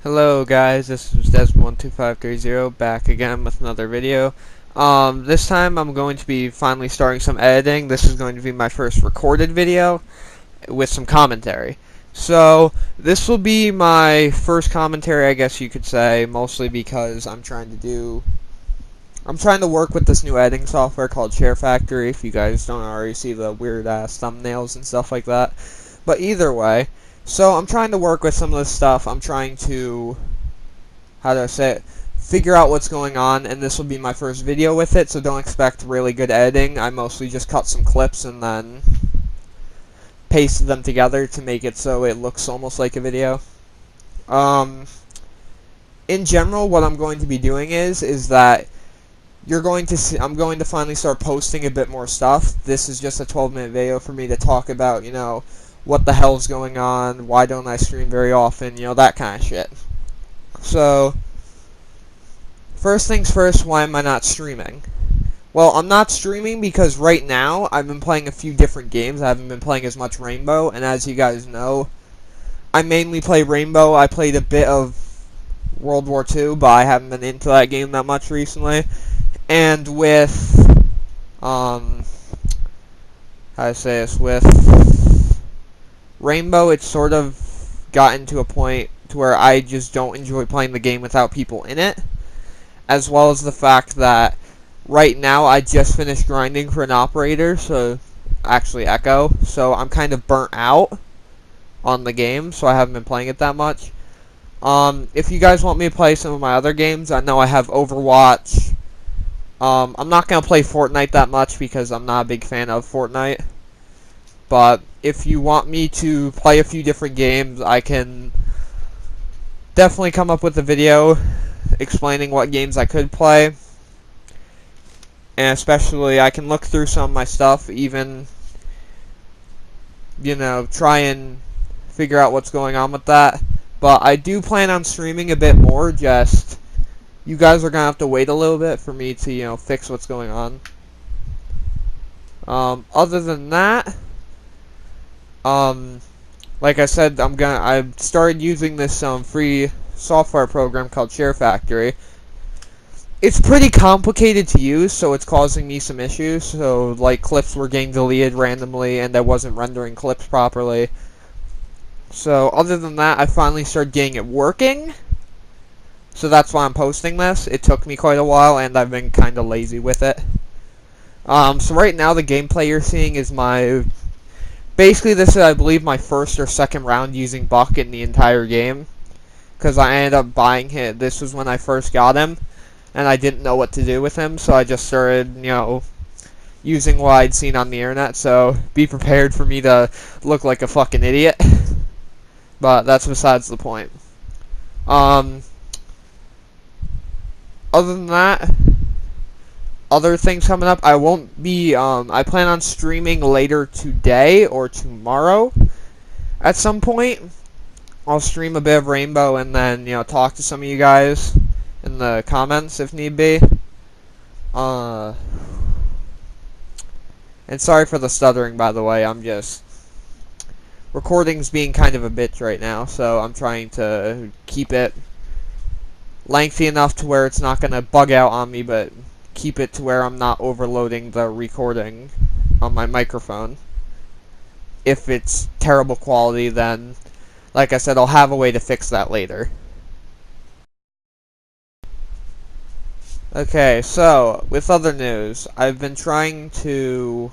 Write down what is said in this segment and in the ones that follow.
Hello guys, this is Desmond12530 back again with another video. This time I'm going to be finally starting some editing. This is going to be my first recorded video with some commentary. So, this will be my first commentary, I guess you could say, mostly because I'm trying to work with this new editing software called SHAREfactory, if you guys don't already see the weird ass thumbnails and stuff like that. But either way, so I'm trying to work with some of this stuff. I'm trying to, how do I say it, figure out what's going on, and this will be my first video with it, so don't expect really good editing. I mostly just cut some clips and then pasted them together to make it so it looks almost like a video. In general, what I'm going to be doing is that you're going to see, I'm going to finally start posting a bit more stuff. This is just a 12-minute video for me to talk about, what the hell's going on, why don't I stream very often, that kind of shit. So, first things first, why am I not streaming? Well, I'm not streaming because right now I've been playing a few different games. I haven't been playing as much Rainbow, and as you guys know, I mainly play Rainbow. I played a bit of World War II, but I haven't been into that game that much recently. And with, how to say this, with Rainbow, it's sort of gotten to a point to where I just don't enjoy playing the game without people in it, as well as the fact that right now I just finished grinding for an operator, so actually Echo, so I'm kind of burnt out on the game, so I haven't been playing it that much. If you guys want me to play some of my other games, I know I have Overwatch. I'm not going to play Fortnite that much because I'm not a big fan of Fortnite. But if you want me to play a few different games, I can definitely come up with a video explaining what games I could play. And especially, I can look through some of my stuff, even, try and figure out what's going on with that. But I do plan on streaming a bit more, just you guys are going to have to wait a little bit for me to, fix what's going on. Other than that, like I said, I've started using this, free software program called SHAREfactory. It's pretty complicated to use, so it's causing me some issues. So, like, clips were getting deleted randomly, and I wasn't rendering clips properly. So, other than that, I finally started getting it working. So that's why I'm posting this. It took me quite a while, and I've been kind of lazy with it. So right now, the gameplay you're seeing is basically this is, I believe, my first or second round using Buck in the entire game. Because I ended up buying him. This was when I first got him, and I didn't know what to do with him, so I just started, using what I'd seen on the internet. So be prepared for me to look like a fucking idiot. But that's besides the point. Other than that, other things coming up, I won't be, I plan on streaming later today or tomorrow at some point. I'll stream a bit of Rainbow and then, talk to some of you guys in the comments if need be. And sorry for the stuttering, by the way. Recording's being kind of a bitch right now, so I'm trying to keep it lengthy enough to where it's not going to bug out on me, but keep it to where I'm not overloading the recording on my microphone. If it's terrible quality, then, like I said, I'll have a way to fix that later. Okay, so, with other news, I've been trying to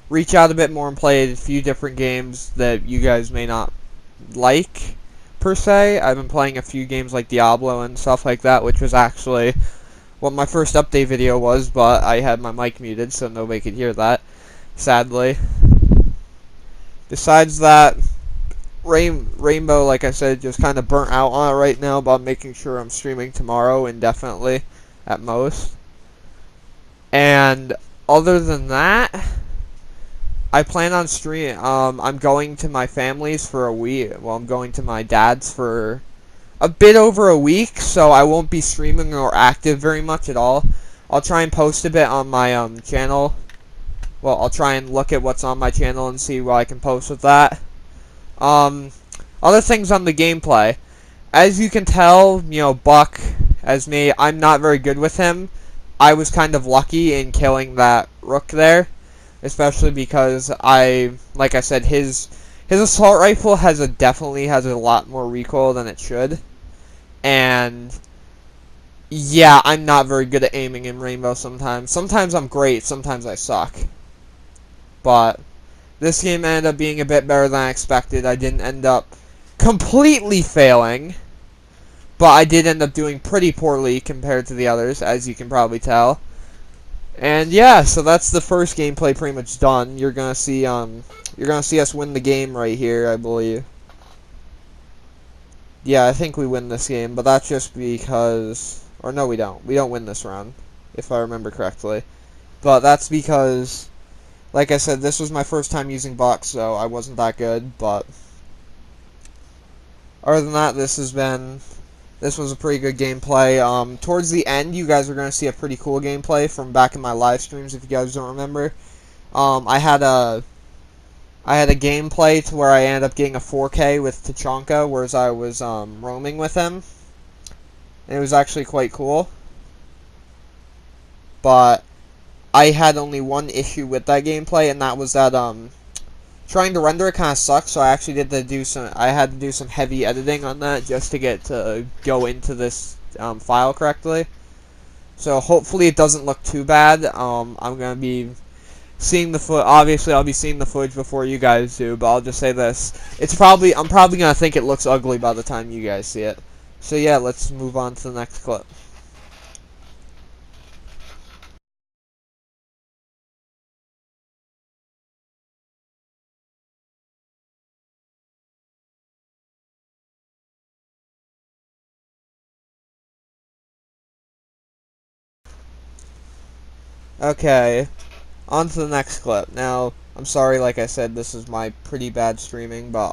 reach out a bit more and play a few different games that you guys may not like, per se. I've been playing a few games like Diablo and stuff like that, which was actually what my first update video was, but I had my mic muted, so nobody could hear that, sadly. Besides that, Rainbow, like I said, just kind of burnt out on it right now, but I'm making sure I'm streaming tomorrow indefinitely, at most. And other than that, I plan on I'm going to my family's for a week. Well, I'm going to my dad's for a bit over a week, so I won't be streaming or active very much at all. I'll try and post a bit on my channel. Well, I'll try and look at what's on my channel and see what I can post with that. Other things on the gameplay. as you can tell, you know, Buck, as me, I'm not very good with him. I was kind of lucky in killing that rook there, especially because like I said, his assault rifle definitely has a lot more recoil than it should, and yeah, I'm not very good at aiming in Rainbow sometimes. Sometimes I'm great, sometimes I suck. But this game ended up being a bit better than I expected. I didn't end up completely failing, but I did end up doing pretty poorly compared to the others, as you can probably tell. And yeah, so that's the first gameplay pretty much done. You're gonna see us win the game right here, I believe. Yeah, I think we win this game, but that's just because, or no, we don't. We don't win this round, if I remember correctly. But that's because, like I said, this was my first time using Buck, so I wasn't that good. But other than that, this was a pretty good gameplay. Towards the end, you guys are going to see a pretty cool gameplay from back in my live streams, if you guys don't remember. I had a gameplay to where I ended up getting a 4K with Tachanka, whereas I was roaming with him. And it was actually quite cool. But I had only one issue with that gameplay, and that was that trying to render it kind of sucked. So I actually had to do some heavy editing on that just to get to go into this file correctly. So hopefully it doesn't look too bad. I'm gonna be seeing the obviously I'll be seeing the footage before you guys do, but I'll just say this. I'm probably gonna think it looks ugly by the time you guys see it. So yeah, let's move on to the next clip. Okay, on to the next clip. Now, I'm sorry, like I said, this is my pretty bad streaming, but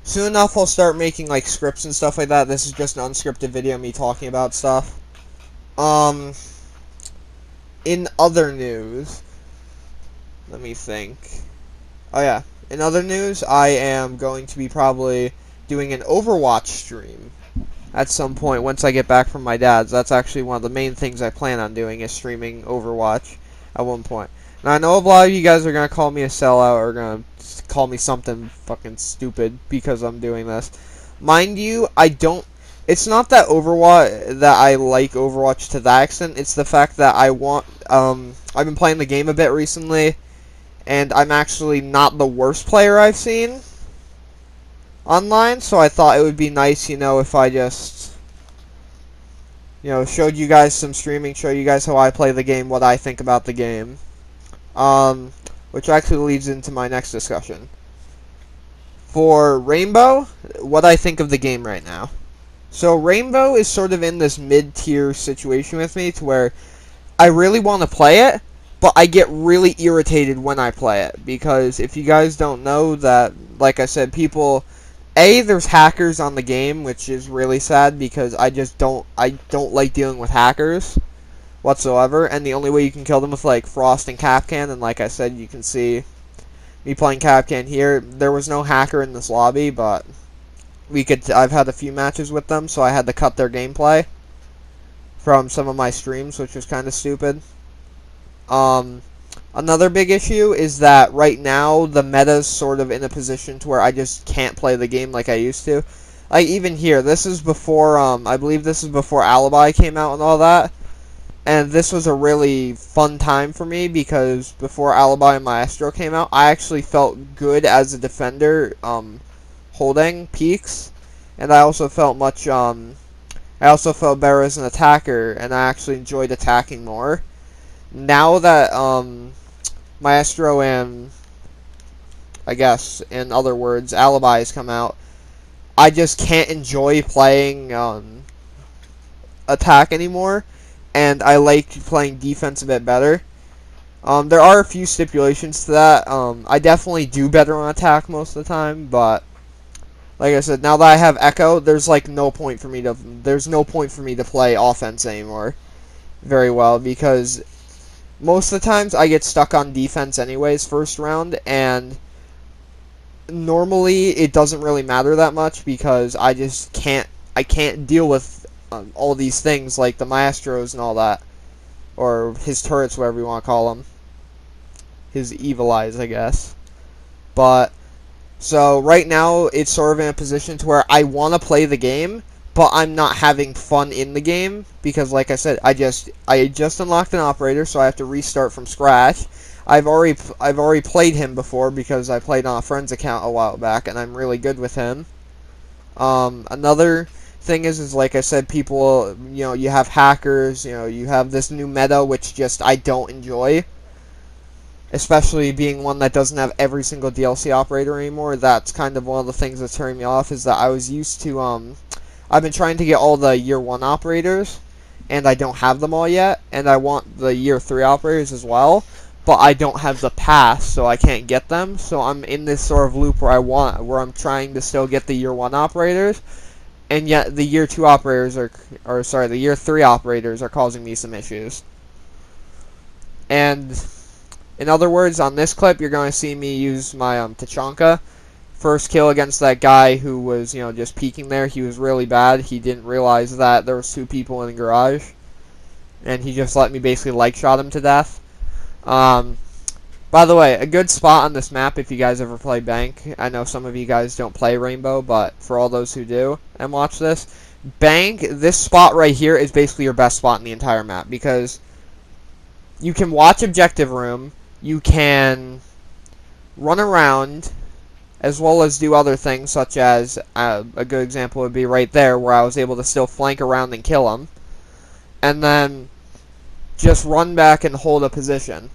soon enough I'll start making like scripts and stuff like that. This is just an unscripted video of me talking about stuff. In other news, let me think. Oh yeah, in other news, I am going to be probably doing an Overwatch stream at some point once I get back from my dad's. That's actually one of the main things I plan on doing, is streaming Overwatch at one point. Now, I know a lot of you guys are going to call me a sellout, or going to call me something fucking stupid because I'm doing this. Mind you, it's not that I like Overwatch to that extent. It's the fact that I've been playing the game a bit recently, and I'm actually not the worst player I've seen online, so I thought it would be nice, if I just, showed you guys some streaming, show you guys how I play the game, what I think about the game. Which actually leads into my next discussion. For Rainbow, what I think of the game right now. So Rainbow is sort of in this mid-tier situation with me, to where I really want to play it, but I get really irritated when I play it, because if you guys don't know that, like I said, there's hackers on the game, which is really sad, because I don't like dealing with hackers whatsoever, and the only way you can kill them with like Frost and Capcan, and like I said, you can see me playing Capcan here. There was no hacker in this lobby, but I've had a few matches with them, so I had to cut their gameplay from some of my streams, which was kind of stupid. Another big issue is that right now the meta's sort of in a position to where I just can't play the game like I used to. Like even here, this is before I believe this is before Alibi came out and all that. And this was a really fun time for me, because before Alibi and Maestro came out, I actually felt good as a defender holding peaks, and I also felt better as an attacker, and I actually enjoyed attacking more. Now that Maestro and, I guess, in other words, Alibi has come out, I just can't enjoy playing attack anymore, and I like playing defense a bit better. There are a few stipulations to that. I definitely do better on attack most of the time, but like I said, now that I have Echo, there's no point for me to play offense anymore very well, because most of the times I get stuck on defense anyways first round, and normally it doesn't really matter that much because I can't deal with all these things like the Maestros and all that, or his turrets, whatever you want to call them, his evil eyes, I guess. But so right now it's sort of in a position to where I want to play the game, but I'm not having fun in the game because, like I said, I just unlocked an operator, so I have to restart from scratch. I've already played him before because I played on a friend's account a while back, and I'm really good with him. Another thing is like I said, people, you have hackers, you have this new meta which just I don't enjoy. Especially being one that doesn't have every single DLC operator anymore. That's kind of one of the things that's turning me off, is that I was used to, I've been trying to get all the year 1 operators, and I don't have them all yet, and I want the year 3 operators as well, but I don't have the pass, so I can't get them, so I'm in this sort of loop where I'm trying to still get the year 1 operators, and yet the year 2 operators the year 3 operators are causing me some issues. And in other words, on this clip, you're going to see me use my Tachanka. First kill against that guy who was, just peeking there. He was really bad. He didn't realize that there was 2 people in the garage. And he just let me basically shot him to death. By the way, a good spot on this map if you guys ever play Bank. I know some of you guys don't play Rainbow, but for all those who do and watch this, Bank, this spot right here is basically your best spot in the entire map. Because you can watch Objective Room, you can run around, as well as do other things, such as, a good example would be right there, where I was able to still flank around and kill him. And then just run back and hold a position.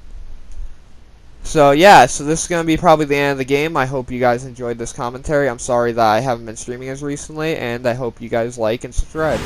So yeah, so this is going to be probably the end of the game. I hope you guys enjoyed this commentary. I'm sorry that I haven't been streaming as recently, and I hope you guys like and subscribe.